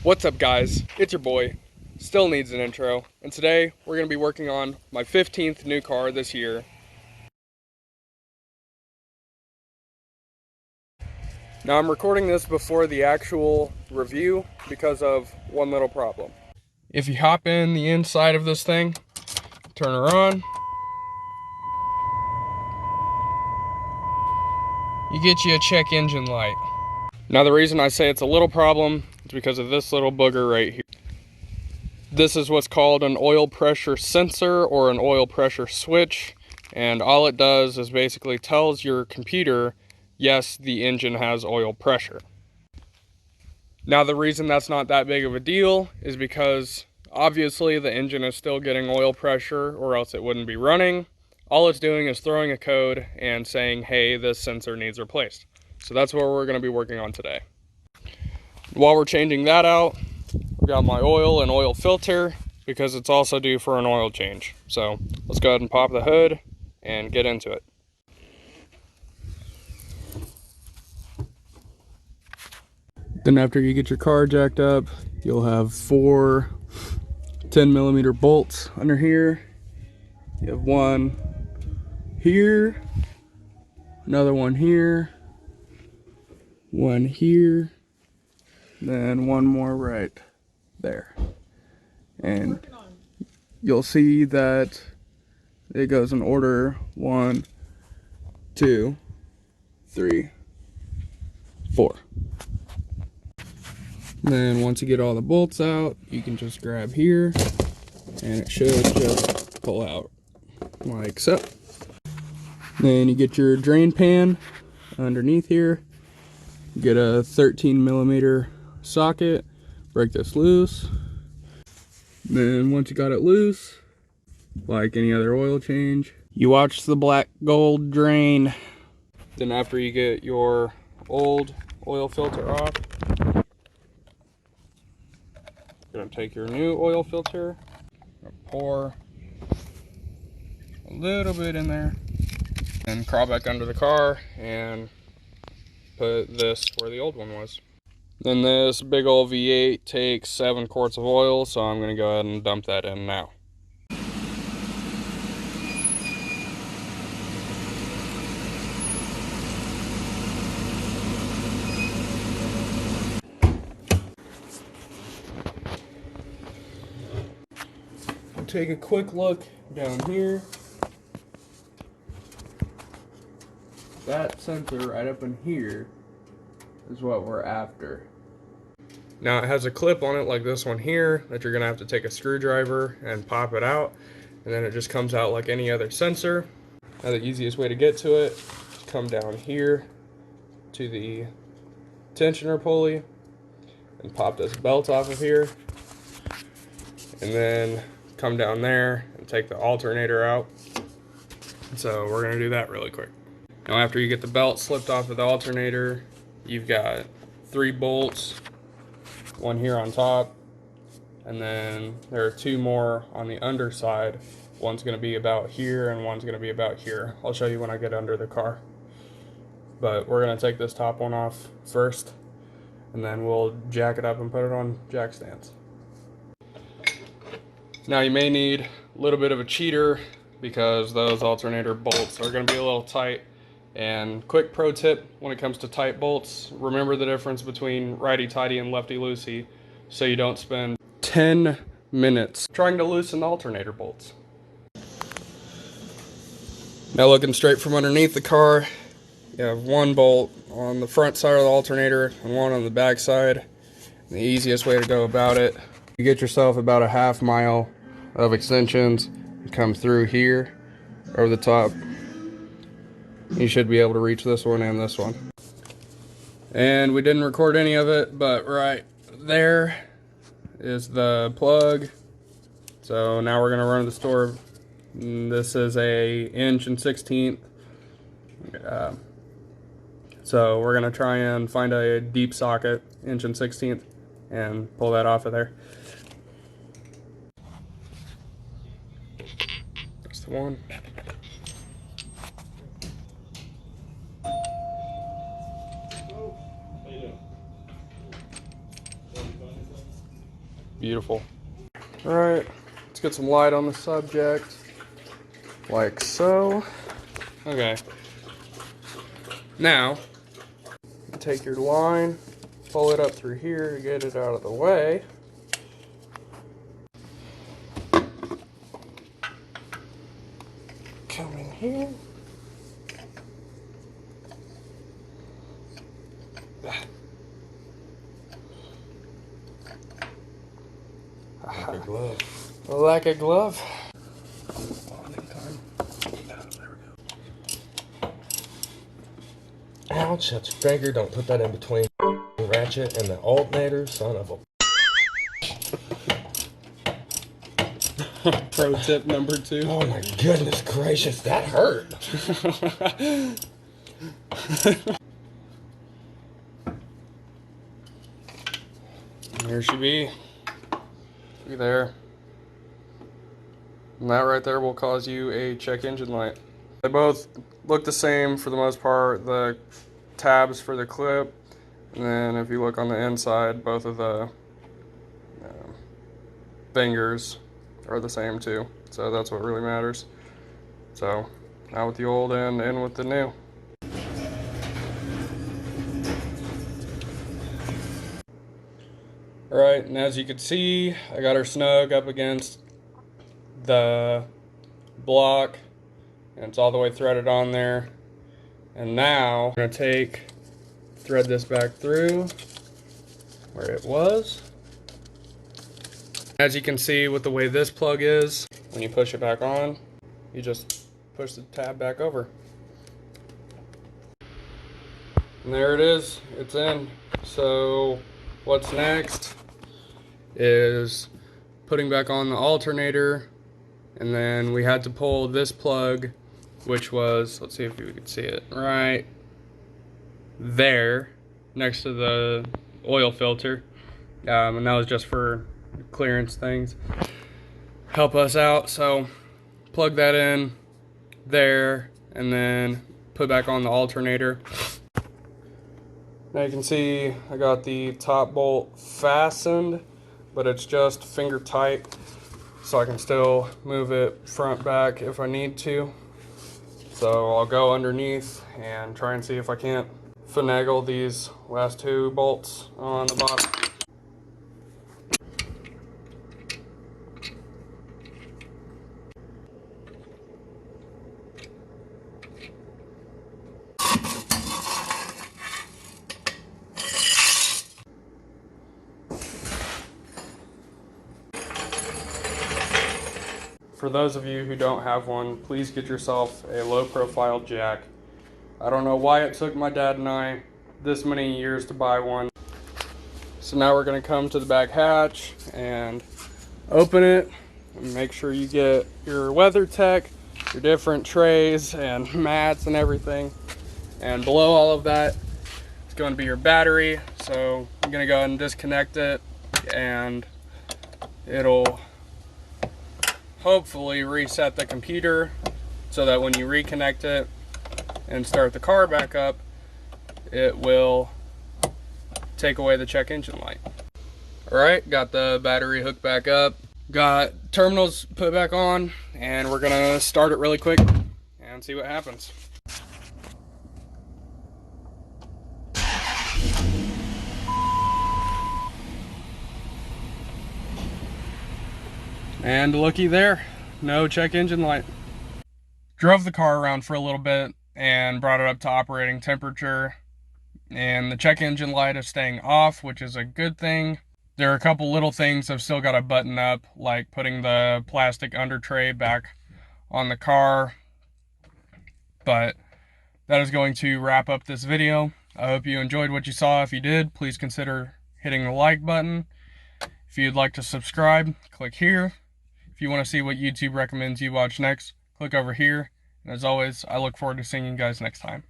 What's up guys, it's your boy, still needs an intro, and today we're going to be working on my 15th new car this year. Now I'm recording this before the actual review because of one little problem. If you hop in the inside of this thing, turn her on, you get you a check engine light. Now the reason I say it's a little problem is because of this little booger right here. This is what's called an oil pressure sensor or an oil pressure switch, and all it does is basically tells your computer, yes, the engine has oil pressure. Now the reason that's not that big of a deal is because obviously the engine is still getting oil pressure or else it wouldn't be running. All it's doing is throwing a code and saying, hey, this sensor needs replaced. So that's what we're going to be working on today. While we're changing that out, I've got my oil and oil filter because it's also due for an oil change. So let's go ahead and pop the hood and get into it. Then after you get your car jacked up, you'll have 4 10mm bolts under here. You have one here, another one here, one here, then one more right there. And you'll see that it goes in order 1, 2, 3, 4. Then once you get all the bolts out, you can just grab here and it should just pull out like so. Then you get your drain pan underneath here, get a 13mm socket, break this loose. Then once you got it loose, like any other oil change, you watch the black gold drain. Then after you get your old oil filter off, you're gonna take your new oil filter, pour a little bit in there, and crawl back under the car and put this where the old one was. Then this big old V8 takes 7 quarts of oil, so I'm gonna go ahead and dump that in now. Take a quick look down here. That sensor right up in here is what we're after. Now it has a clip on it like this one here that you're gonna have to take a screwdriver and pop it out, and then it just comes out like any other sensor. Now the easiest way to get to it is come down here to the tensioner pulley and pop this belt off of here, and then come down there and take the alternator out. So we're gonna do that really quick. Now after you get the belt slipped off of the alternator, you've got 3 bolts, one here on top, and then there are 2 more on the underside. One's gonna be about here and one's gonna be about here. I'll show you when I get under the car. But we're gonna take this top one off first, and then we'll jack it up and put it on jack stands. Now you may need a little bit of a cheater because those alternator bolts are going to be a little tight. And quick pro tip when it comes to tight bolts, remember the difference between righty-tighty and lefty-loosey so you don't spend 10 minutes trying to loosen alternator bolts. Now looking straight from underneath the car, you have 1 bolt on the front side of the alternator and 1 on the back side. The easiest way to go about it, you get yourself about a ½ mile of extensions, come through here over the top. You should be able to reach this one and this one. And we didn't record any of it, but right there is the plug. So now we're gonna run the store. This is a 1/16". So we're gonna try and find a deep socket, 1/16", and pull that off of there. That's the one. beautiful. All right, let's get some light on the subject, like so. Okay. Now, you take your line, pull it up through here to get it out of the way. Come in here. Like a glove. Like a glove. Ouch, that's your finger. Don't put that in between the ratchet and the alternator, son of a... Pro tip number 2. Oh my goodness gracious, that hurt. There she be. Be there. And that right there will cause you a check engine light. They both look the same for the most part. The tabs for the clip, and then if you look on the inside, both of the fingers are the same too. So that's what really matters. So out with the old and in with the new. Alright, and as you can see, I got her snug up against the block, and it's all the way threaded on there. And now I'm going to thread this back through where it was. As you can see with the way this plug is, when you push it back on, you just push the tab back over. And there it is, it's in. So what's next is putting back on the alternator, and then we had to pull this plug, which was, let's see if you can see it, right there next to the oil filter, and that was just for clearance things, help us out. So plug that in there and then put back on the alternator. Now you can see I got the top bolt fastened, but it's just finger tight, so I can still move it front back if I need to. So I'll go underneath and try and see if I can't finagle these last 2 bolts on the bottom. For those of you who don't have one, please get yourself a low profile jack. I don't know why it took my dad and I this many years to buy one. So now we're going to come to the back hatch and open it and make sure you get your WeatherTech, your different trays and mats and everything. And below all of that is going to be your battery. So I'm going to go ahead and disconnect it, and it'll hopefully reset the computer so that when you reconnect it and start the car back up, it will take away the check engine light. Alright, got the battery hooked back up, got terminals put back on, and we're gonna start it really quick and see what happens. And looky there, no check engine light. Drove the car around for a little bit and brought it up to operating temperature, and the check engine light is staying off, which is a good thing. There are a couple little things I've still got to button up, like putting the plastic under tray back on the car, but that is going to wrap up this video. I hope you enjoyed what you saw. If you did, please consider hitting the like button. If you'd like to subscribe, click here. If you want to see what YouTube recommends you watch next, click over here. And as always, I look forward to seeing you guys next time.